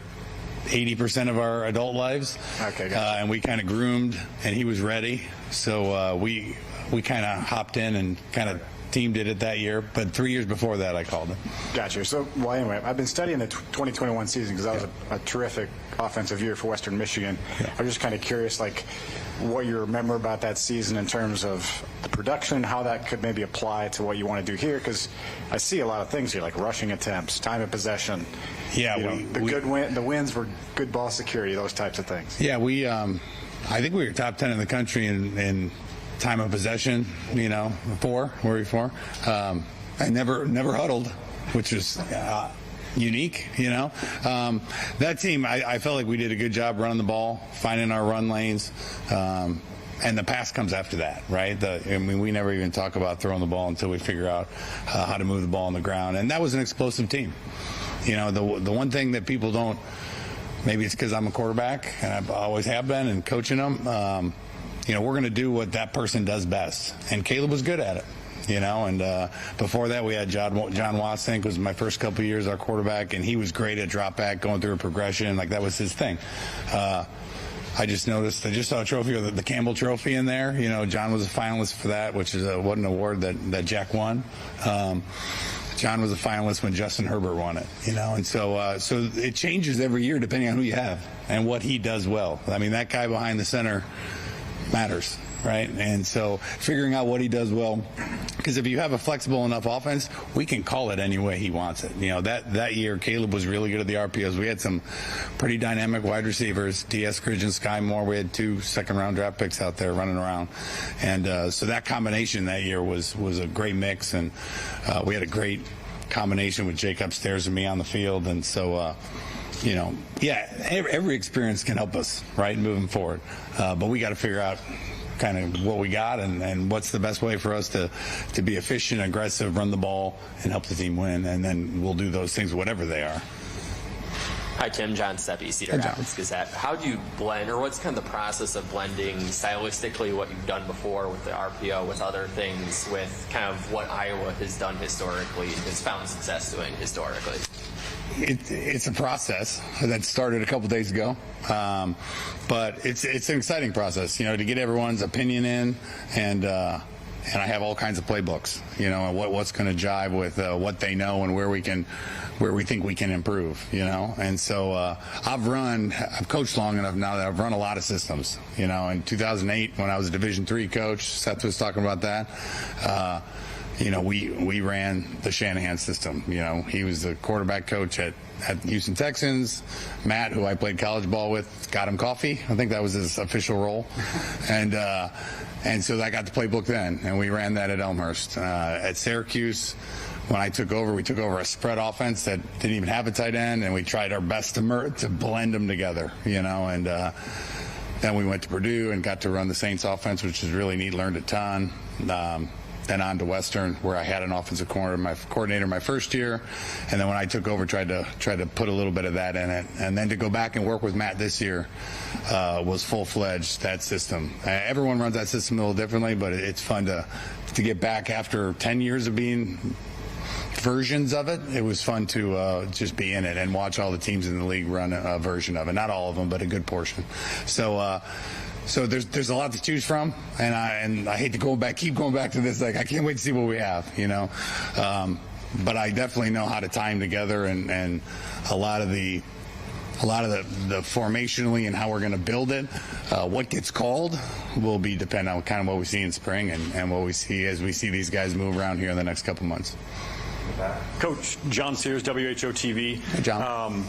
80% of our adult lives. Okay, gotcha. And we kind of groomed, and he was ready. So we kind of hopped in and kind of team did it that year, but 3 years before that I called him. Gotcha. So, anyway, I've been studying the 2021 season because that was a terrific offensive year for Western Michigan. Yeah. I'm just kind of curious, what you remember about that season in terms of the production, how that could maybe apply to what you want to do here, because I see a lot of things here, like rushing attempts, time of possession. Yeah, the wins were good ball security, those types of things. Yeah, I think we were top 10 in the country in time of possession, 4. I never huddled, which was unique, That team, I felt like we did a good job running the ball, finding our run lanes, and the pass comes after that, right? We never even talk about throwing the ball until we figure out how to move the ball on the ground, and that was an explosive team. The one thing that people don't, maybe it's because I'm a quarterback, and I always have been, and coaching them, we're going to do what that person does best. And Caleb was good at it, and before that we had John Watson, was my first couple of years our quarterback, and he was great at drop back, going through a progression, that was his thing. I just noticed, I just saw a trophy, the Campbell Trophy in there. John was a finalist for that, which is what an award that Jack won. John was a finalist when Justin Herbert won it, and so it changes every year depending on who you have and what he does well. I mean, that guy behind the center matters, right? And so figuring out what he does well, because if you have a flexible enough offense, we can call it any way he wants it. That year, Caleb was really good at the RPOs. We had some pretty dynamic wide receivers, D.S. Cridge and Sky Moore. We had 2 second-round draft picks out there running around. And so that combination that year was a great mix, and we had a great combination with Jake upstairs and me on the field. And so, every experience can help us, right, moving forward. But we got to figure out kind of what we got and what's the best way for us to be efficient, aggressive, run the ball, and help the team win. And then we'll do those things, whatever they are. Hi, Tim. John Steppe, Cedar Rapids Gazette. How do you blend, or what's kind of the process of blending stylistically what you've done before with the RPO, with other things, with kind of what Iowa has done historically, has found success doing historically? It's a process that started a couple days ago, but it's an exciting process, to get everyone's opinion in, and I have all kinds of playbooks, what's going to jive with what they know and where we think we can improve, and so I've coached long enough now that I've run a lot of systems, in 2008 when I was a Division III coach, Seth was talking about that. We ran the Shanahan system. He was the quarterback coach at Houston Texans. Matt, who I played college ball with, got him coffee. I think that was his official role. And so I got the playbook then, and we ran that at Elmhurst. At Syracuse, when I took over, we took over a spread offense that didn't even have a tight end, and we tried our best to blend them together, and then we went to Purdue and got to run the Saints offense, which was really neat, learned a ton. Then on to Western, where I had an offensive coordinator my first year, and then when I took over, tried to put a little bit of that in it, and then to go back and work with Matt this year was full-fledged that system. Everyone runs that system a little differently, but it's fun to get back after 10 years of being versions of it. It was fun to just be in it and watch all the teams in the league run a version of it. Not all of them, but a good portion. So there's a lot to choose from, and I hate to keep going back to this. Like, I can't wait to see what we have, But I definitely know how to tie them together, and a lot of the formationally and how we're going to build it. What gets called will be dependent on kind of what we see in spring and what we see as we see these guys move around here in the next couple months. Coach John Sears, WHO-TV. Hey, John.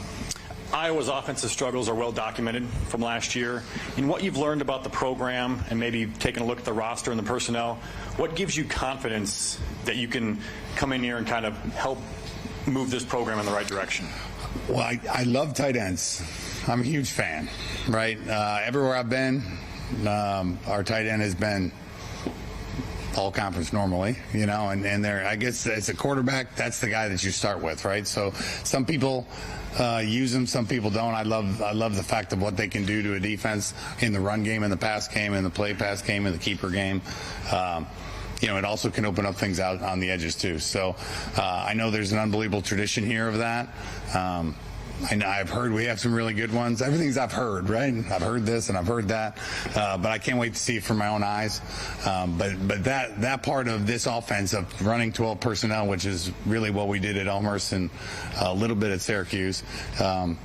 Iowa's offensive struggles are well documented from last year. In what you've learned about the program and maybe taking a look at the roster and the personnel, what gives you confidence that you can come in here and kind of help move this program in the right direction? Well, I love tight ends. I'm a huge fan, right? Everywhere I've been, our tight end has been all conference normally, and there, I guess as a quarterback, that's the guy that you start with, right? So some people use them, some people don't. I love the fact of what they can do to a defense in the run game, in the pass game, in the play pass game, in the keeper game. It also can open up things out on the edges too. So I know there's an unbelievable tradition here of that. I've heard we have some really good ones. Everything's I've heard, right? I've heard this and I've heard that, but I can't wait to see it from my own eyes. But that part of this offense of running 12 personnel, which is really what we did at Elmhurst and a little bit at Syracuse, that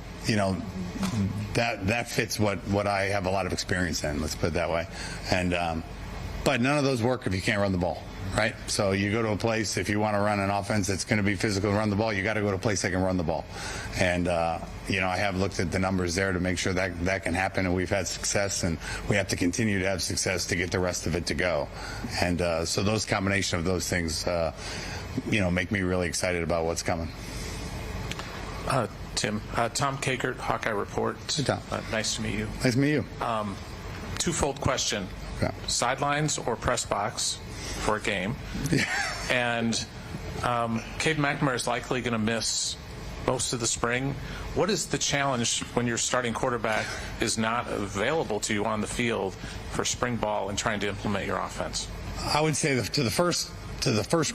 fits what I have a lot of experience in. Let's put it that way. But none of those work if you can't run the ball. Right? So you go to a place, if you want to run an offense that's going to be physical to run the ball, you got to go to a place that can run the ball. And, I have looked at the numbers there to make sure that can happen, and we've had success, and we have to continue to have success to get the rest of it to go. And so those combination of those things, make me really excited about what's coming. Tim, Tom Kakert, Hawkeye Report. Hey, Tom. Nice to meet you. Nice to meet you. Twofold question. Okay. Sidelines or press box for a game? And Cade McNamara is likely going to miss most of the spring. What is the challenge when your starting quarterback is not available to you on the field for spring ball and trying to implement your offense? I would say to the first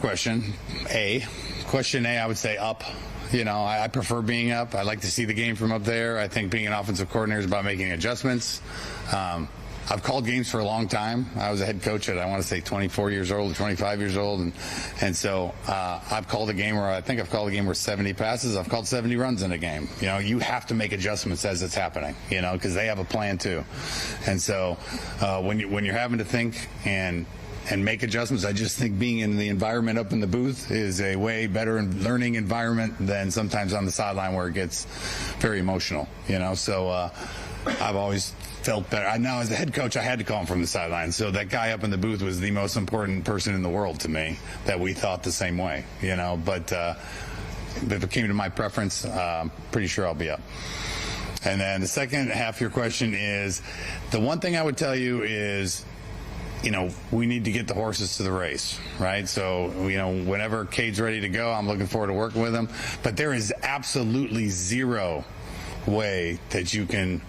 question, I would say up. I prefer being up. I like to see the game from up there. I think being an offensive coordinator is about making adjustments. I've called games for a long time. I was a head coach at, I want to say, 24 years old or 25 years old. And so I've called a game where I think I've called a game where 70 passes. I've called 70 runs in a game. You know, you have to make adjustments as it's happening, you know, because they have a plan too. And so when you're having to think and make adjustments, I just think being in the environment up in the booth is a way better learning environment than sometimes on the sideline where it gets very emotional, you know. So I've always felt better. Now, as the head coach, I had to call him from the sideline. So that guy up in the booth was the most important person in the world to me, that we thought the same way, you know. But if it came to my preference, pretty sure I'll be up. And then the second half of your question is, the one thing I would tell you is, you know, we need to get the horses to the race, right? So, you know, whenever Cade's ready to go, I'm looking forward to working with him. But there is absolutely zero way that you can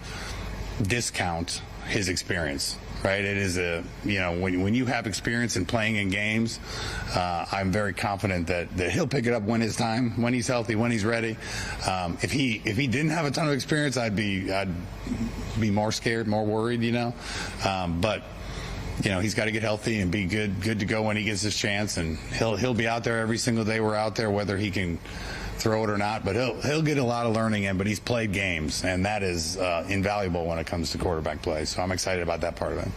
discount his experience, right? It is you know, when you have experience in playing in games, I'm very confident that he'll pick it up when it's time, when he's healthy, when he's ready. If he didn't have a ton of experience, I'd be more scared, more worried, you know. But you know, he's got to get healthy and be good to go when he gets his chance, and he'll be out there every single day we're out there, whether he can throw it or not. But he'll get a lot of learning in. But he's played games, and that is invaluable when it comes to quarterback play. So I'm excited about that part of it.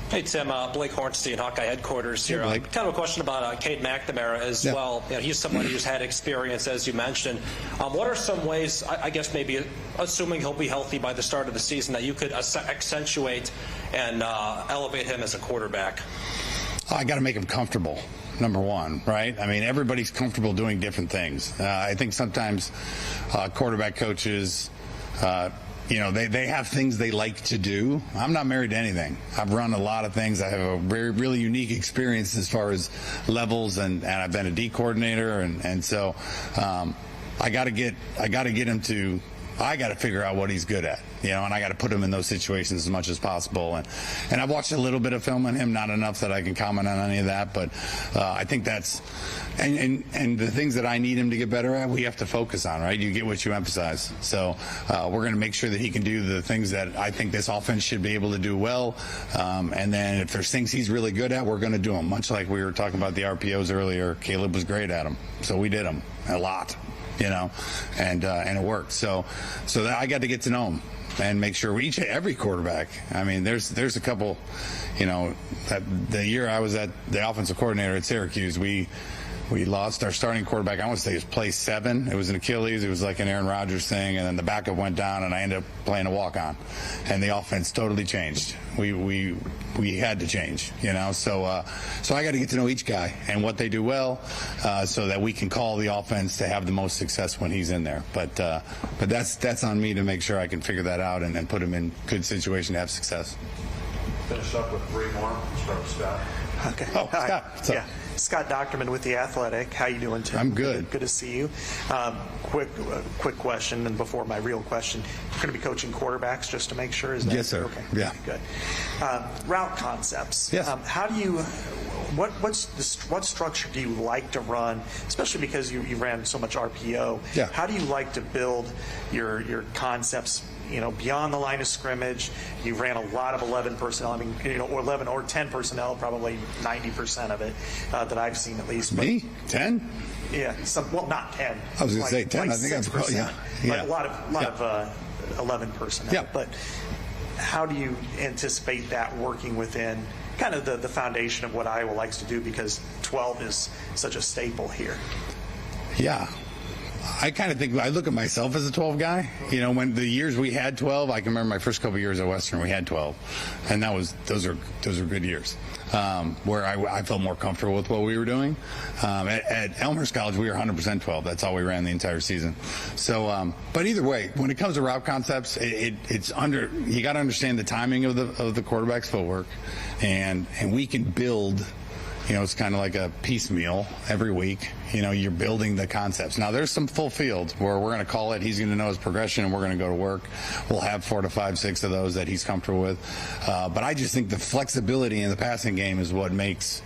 Hey, Tim, Blake Hornstein, Hawkeye headquarters here. Hey, kind of a question about Cade McNamara as well. You know, he's somebody who's had experience, as you mentioned. What are some ways, I guess maybe assuming he'll be healthy by the start of the season, that you could accentuate and elevate him as a quarterback? I got to make him comfortable, number one, right? I mean, everybody's comfortable doing different things. I think sometimes quarterback coaches, you know, they have things they like to do. I'm not married to anything. I've run a lot of things. I have a really unique experience as far as levels, and I've been a D coordinator, and so I got to get him to. I got to figure out what he's good at, you know, and I got to put him in those situations as much as possible. And I've watched a little bit of film on him, not enough that I can comment on any of that, but I think that's and the things that I need him to get better at, we have to focus on, right? You get what you emphasize. So we're going to make sure that he can do the things that I think this offense should be able to do well. And then if there's things he's really good at, we're going to do them. Much like we were talking about the RPOs earlier, Caleb was great at them, so we did them a lot. You know, and it worked. So that I got to get to know him and make sure every quarterback. I mean, there's a couple, you know, that the year I was at the offensive coordinator at Syracuse, we lost our starting quarterback. I want to say it was play 7. It was an Achilles. It was like an Aaron Rodgers thing, and then the backup went down, and I ended up playing a walk-on, and the offense totally changed. We had to change, you know. So I got to get to know each guy and what they do well, so that we can call the offense to have the most success when he's in there. But that's on me to make sure I can figure that out and put him in good situation to have success. Finish up with 3 more. Start with Scott. Okay. Oh, Scott. Yeah. Scott Docterman with The Athletic. How you doing, Tim? I'm good. Good to see you. Quick question, and before my real question, you're going to be coaching quarterbacks just to make sure? Is that yes, sir. Okay. Yeah. Good. Route concepts. Yes. How do you? What structure do you like to run? Especially because you ran so much RPO. Yeah. How do you like to build your concepts? You know, beyond the line of scrimmage, you ran a lot of 11 personnel. I mean, you know, or 11 or 10 personnel, probably 90% of it that I've seen at least. But, me 10? Yeah, well, not 10. I was going to say 10. Like I think I've like a lot of 11 personnel. Yeah. But how do you anticipate that working within kind of the foundation of what Iowa likes to do, because 12 is such a staple here? Yeah. I kind of think, I look at myself as a 12 guy. You know, when the years we had 12, I can remember my first couple of years at Western, we had 12. And those are good years, where I felt more comfortable with what we were doing. At Elmhurst College, we were 100% 12. That's all we ran the entire season. So, but either way, when it comes to route concepts, you got to understand the timing of the quarterback's footwork, and we can build. You know, it's kind of like a piecemeal every week. You know, you're building the concepts. Now, there's some full field where we're going to call it. He's going to know his progression, and we're going to go to work. We'll have 4 to 5, 6 of those that he's comfortable with. But I just think the flexibility in the passing game is what makes,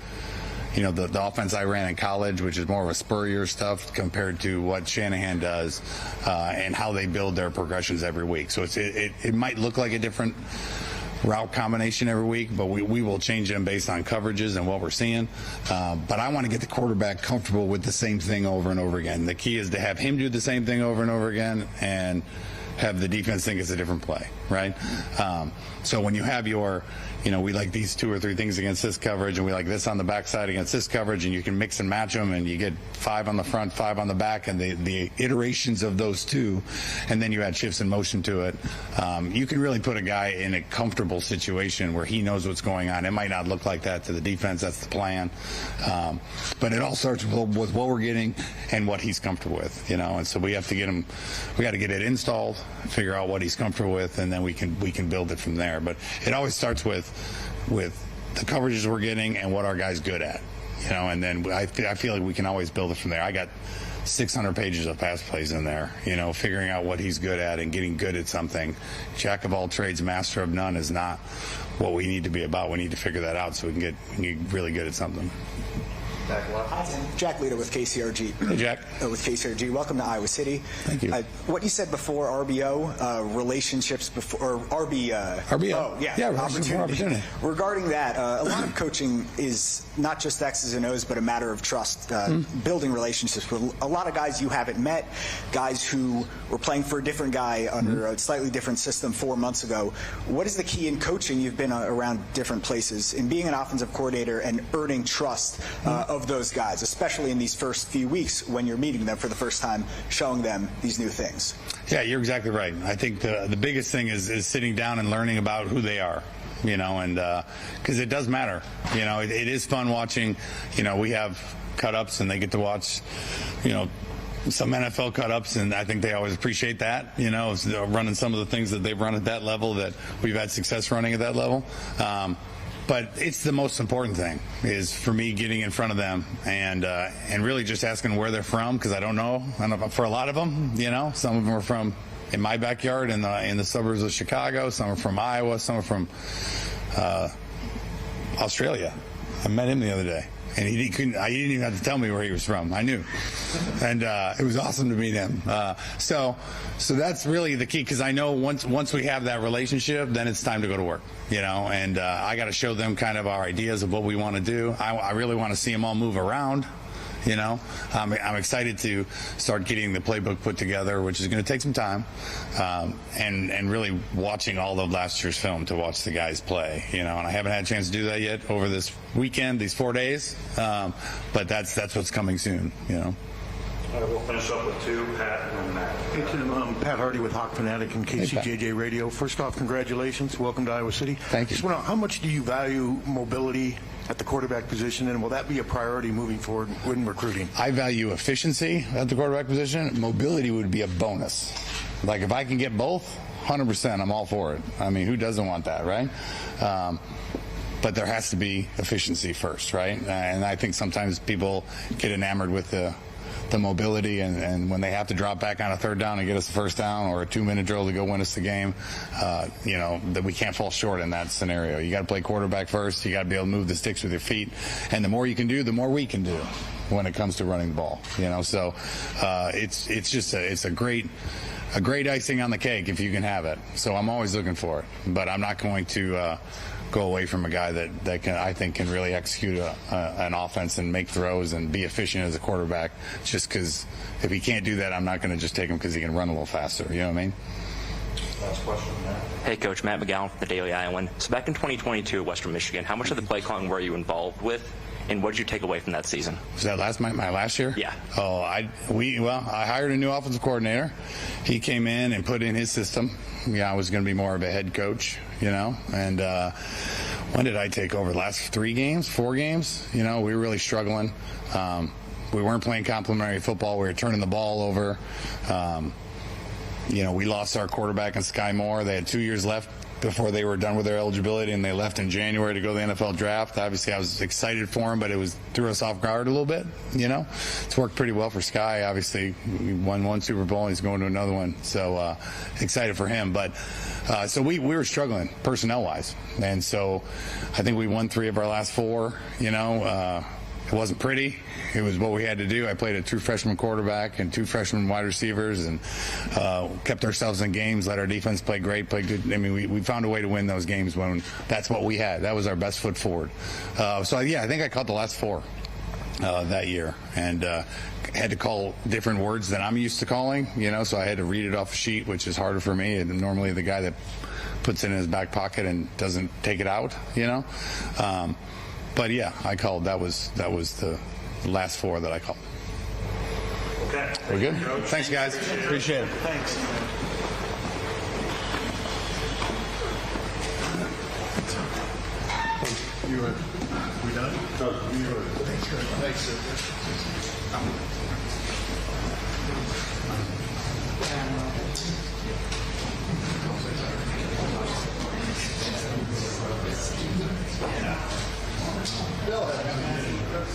you know, the offense I ran in college, which is more of a Spurrier stuff, compared to what Shanahan does and how they build their progressions every week. So it might look like a different route combination every week, but we will change them based on coverages and what we're seeing. But I want to get the quarterback comfortable with the same thing over and over again. The key is to have him do the same thing over and over again and have the defense think it's a different play, right? So when you have your, we like these 2 or 3 things against this coverage, and we like this on the backside against this coverage, and you can mix and match them, and you get 5 on the front, 5 on the back, and the iterations of those 2, and then you add shifts in motion to it. You can really put a guy in a comfortable situation where he knows what's going on. It might not look like that to the defense. That's the plan. But it all starts with what we're getting and what he's comfortable with, and so we have to get him, we got to get it installed, figure out what he's comfortable with, and then we can build it from there. But it always starts with the coverages we're getting and what our guy's good at, and then I feel like we can always build it from there. I got 600 pages of pass plays in there, figuring out what he's good at and getting good at something. Jack of all trades, master of none is not what we need to be about. We need to figure that out so we can get really good at something. Jack Lita with KCRG. Hey, Jack. With KCRG. Welcome to Iowa City. Thank you. What you said before, RBO, relationships before, or RBO. Oh, yeah, opportunity. Regarding that, a lot of coaching is not just X's and O's, but a matter of trust, building relationships with a lot of guys you haven't met, guys who were playing for a different guy under a slightly different system 4 months ago. What is the key in coaching? You've been around different places, in being an offensive coordinator and earning trust of those guys, especially in these first few weeks when you're meeting them for the first time, showing them these new things. Yeah, you're exactly right. I think the biggest thing is sitting down and learning about who they are, and because it does matter. It is fun watching. We have cut-ups and they get to watch, some NFL cut-ups, and I think they always appreciate that, running some of the things that they've run at that level that we've had success running at that level. But it's the most important thing is for me getting in front of them and really just asking where they're from, because I don't know for a lot of them, some of them are from in my backyard in the suburbs of Chicago, some are from Iowa, some are from Australia. I met him the other day. And he didn't even have to tell me where he was from. I knew. And it was awesome to meet him. So that's really the key, because I know once we have that relationship, then it's time to go to work, and I got to show them kind of our ideas of what we want to do. I really want to see them all move around. I'm excited to start getting the playbook put together, which is going to take some time, and really watching all of last year's film to watch the guys play, and I haven't had a chance to do that yet over this weekend, these 4 days, but that's what's coming soon, We'll finish up with 2, Pat and then Matt. Hey, Tim, Pat Hardy with Hawk Fanatic and KCJJ Radio. First off, congratulations. Welcome to Iowa City. Thank you. Just want to know, how much do you value mobility at the quarterback position, and will that be a priority moving forward when recruiting? I value efficiency at the quarterback position. Mobility would be a bonus. Like, if I can get both, 100%, I'm all for it. I mean, who doesn't want that, right? But there has to be efficiency first, right? And I think sometimes people get enamored with the mobility, and when they have to drop back on a 3rd down and get us the 1st down, or a 2-minute drill to go win us the game, that we can't fall short in that scenario. You got to play quarterback first. You got to be able to move the sticks with your feet, and the more you can do, the more we can do when it comes to running the ball. So it's just a great icing on the cake if you can have it. So I'm always looking for it, but I'm not going to go away from a guy that I think can really execute an offense and make throws and be efficient as a quarterback, just because if he can't do that, I'm not going to just take him because he can run a little faster. You know what I mean? Last question, Matt. Hey, Coach, Matt McGowan from the Daily Iowan. So back in 2022 at Western Michigan, how much of the play calling were you involved with, and what did you take away from that season? Was that my last year? Yeah. Oh, I hired a new offensive coordinator. He came in and put in his system. I was going to be more of a head coach, and when did I take over? The last 4 games? We were really struggling. We weren't playing complimentary football. We were turning the ball over. We lost our quarterback in Sky Moore. They had 2 years left before they were done with their eligibility, and they left in January to go to the NFL draft. Obviously, I was excited for him, but it threw us off guard a little bit. It's worked pretty well for Sky. Obviously, he won 1 Super Bowl, and he's going to another one. So excited for him. But so we were struggling personnel-wise, and so I think we won 3 of our last 4. It wasn't pretty. It was what we had to do. I played a true freshman quarterback and 2 freshman wide receivers, and kept ourselves in games, let our defense play great, play good. I mean, we found a way to win those games when that's what we had. That was our best foot forward. So, yeah, I think I caught the last 4 that year, and had to call different words than I'm used to calling, so I had to read it off a sheet, which is harder for me. And normally the guy that puts it in his back pocket and doesn't take it out, but yeah, I called. That was the last 4 that I called. Okay. We're good? Thanks, guys. Appreciate it. Thanks. We done? Thanks, sir.